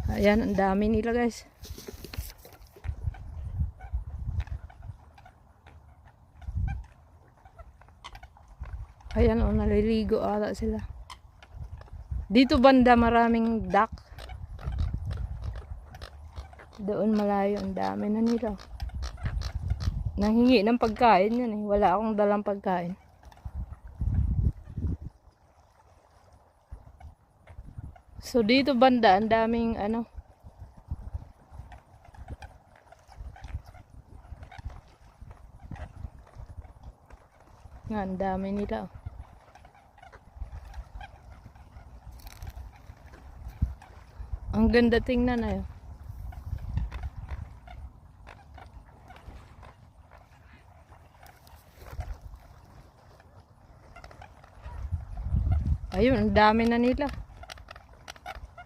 Ayan, ang dami nila guys. Ayan o, naliligo ata sila. Dito banda maraming duck. Doon malayo, ang dami na nila. Nanghingi ng pagkain yan eh. Wala akong dalang pagkain. So dito banda, ang daming ano. Nga, ang dami nila. Ang ganda tingnan na yun. Ayun, ang dami na nila.